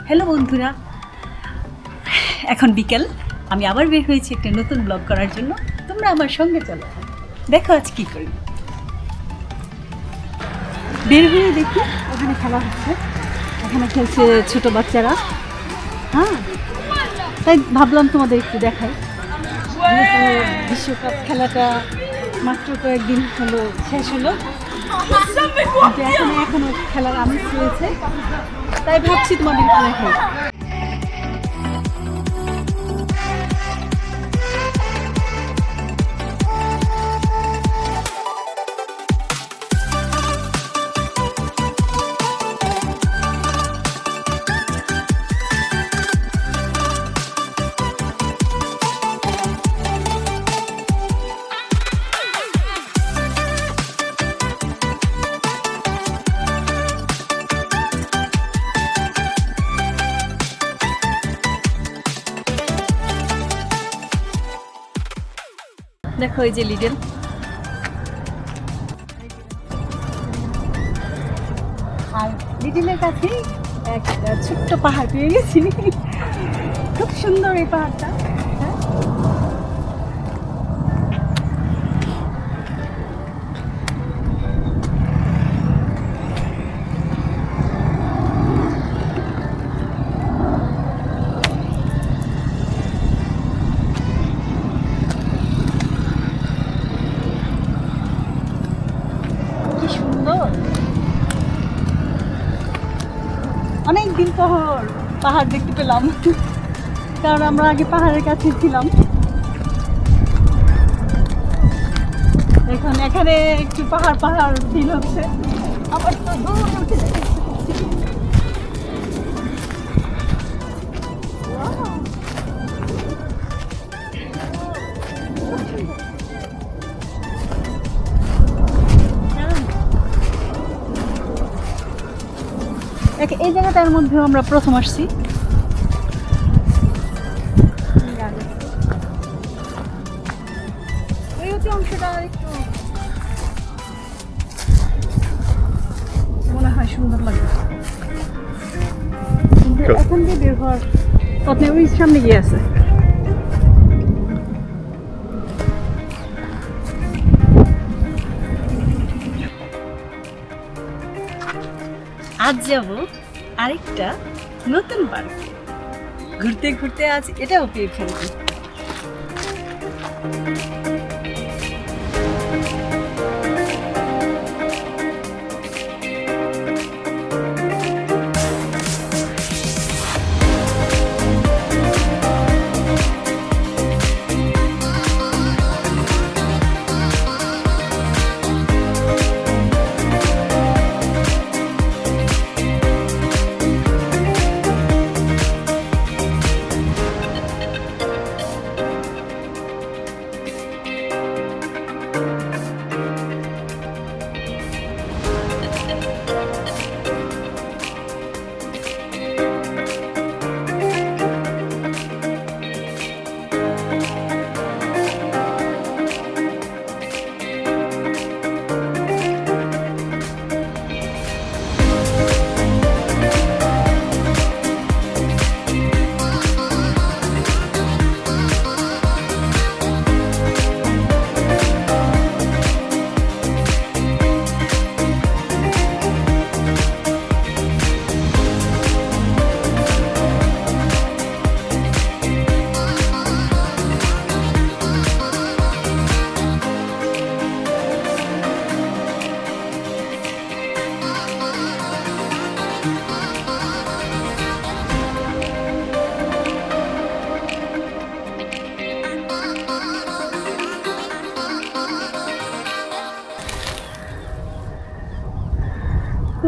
Hello বন্ধুরা, এখন বিকেল। আমি আবার বের হয়েছি একটা নতুন ব্লগ করার জন্য। তোমরা আমার সঙ্গে চলো, দেখো আজ কী করি। বের হয়ে দেখি ওখানে খেলা হচ্ছে, ওখানে খেলছে ছোট বাচ্চারা। হ্যাঁ, তাই ভাবলাম তোমাদের একটু দেখাই। যেহেতু বিশ্বকাপ খেলাটা মাত্র কয়েকদিন হলো শেষ হলো, কিন্তু এখনো খেলার আমেজ রয়েছে, তাই ভাবছি তোমাদের একটু দেখাই। দেখো এই যে লিডল, আর লিডলের কাছেই একটা ছোট্ট পাহাড় পেয়ে গেছি। খুব সুন্দর এই পাহাড়টা। কি সুন্দর, অনেকদিন পর পাহাড় দেখতে পেলাম, কারণ আমরা আগে পাহাড়ের কাছে ছিলাম। এখন এখানে একটু পাহাড় পাহাড় ফিল হচ্ছে। আবার তো দূর উঠে যেতে ইচ্ছে করছে। এই জায়গাটার মধ্যেও আমরা প্রথম আসছি। ওই অংশটা একটু মনে হয় সুন্দর লাগবে, কিন্তু এখন দিয়ে বের হওয়ার পথে ওই সামনে গিয়ে আছে। আজ যাব আরেকটা নতুন পার্কে, ঘুরতে ঘুরতে আজ এটাও পেয়ে ফেলবো।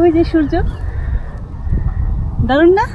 ওই যে সূর্য, দারুণ না?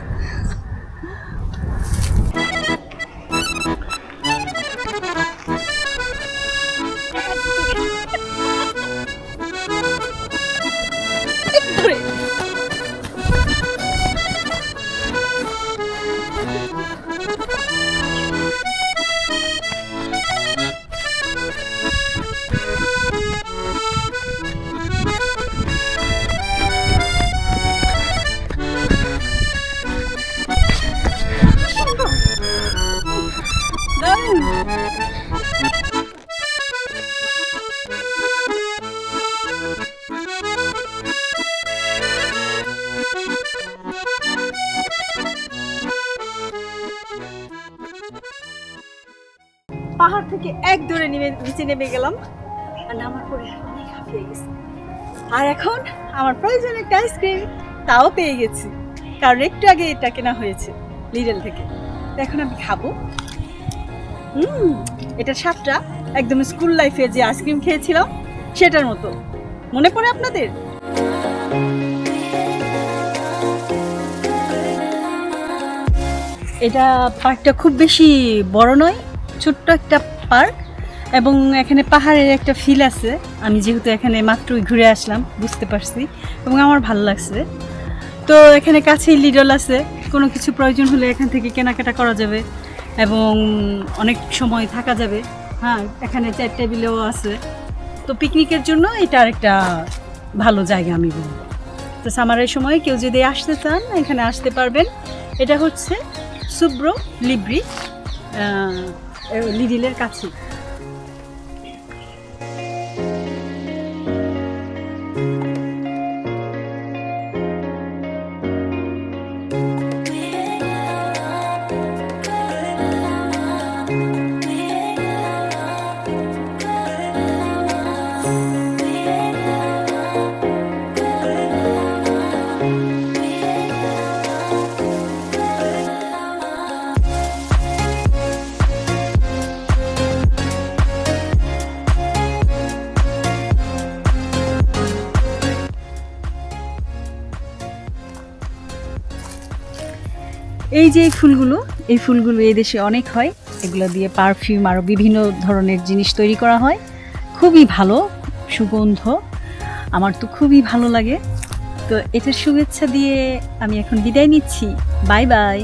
পাহাড় থেকে এক দৌড়ে নিচে নেমে গেলাম, আর নামার পরে অনেক হাঁপিয়ে গেছি। আর এখন আমার প্রয়োজনে একটা আইসক্রিম তাও পেয়ে গেছি, কারণ একটু আগে এটা কেনা হয়েছে লিডল থেকে। তো এখন আমি খাবো। এটার স্বাদটা একদম স্কুল লাইফে যে আইসক্রিম খেয়েছিলাম সেটার মতো। মনে পড়ে আপনাদের? এটা পার্কটা খুব বেশি বড় নয়, ছোট্ট একটা পার্ক, এবং এখানে পাহাড়ের একটা ফিল আছে। আমি যেহেতু এখানে মাত্রই ঘুরে আসলাম বুঝতে পারছি, এবং আমার ভালো লাগছে। তো এখানে কাছেই লিডল আছে, কোনো কিছু প্রয়োজন হলে এখান থেকে কেনাকাটা করা যাবে এবং অনেক সময় থাকা যাবে। হ্যাঁ, এখানে চেয়ার টেবিলও আছে। তো পিকনিকের জন্য এটা আরেকটা ভালো জায়গা আমি বলবো। তো সামারের সময় কেউ যদি আসতে চান এখানে আসতে পারবেন। এটা হচ্ছে সুব্রো লিব্রি লিডিলের কাছে। এই যে এই ফুলগুলো এই দেশে অনেক হয়। এগুলো দিয়ে পারফিউম আরও বিভিন্ন ধরনের জিনিস তৈরি করা হয়। খুবই ভালো সুগন্ধ, আমার তো খুবই ভালো লাগে। তো এটার শুভেচ্ছা দিয়ে আমি এখন বিদায় নিচ্ছি। Bye bye.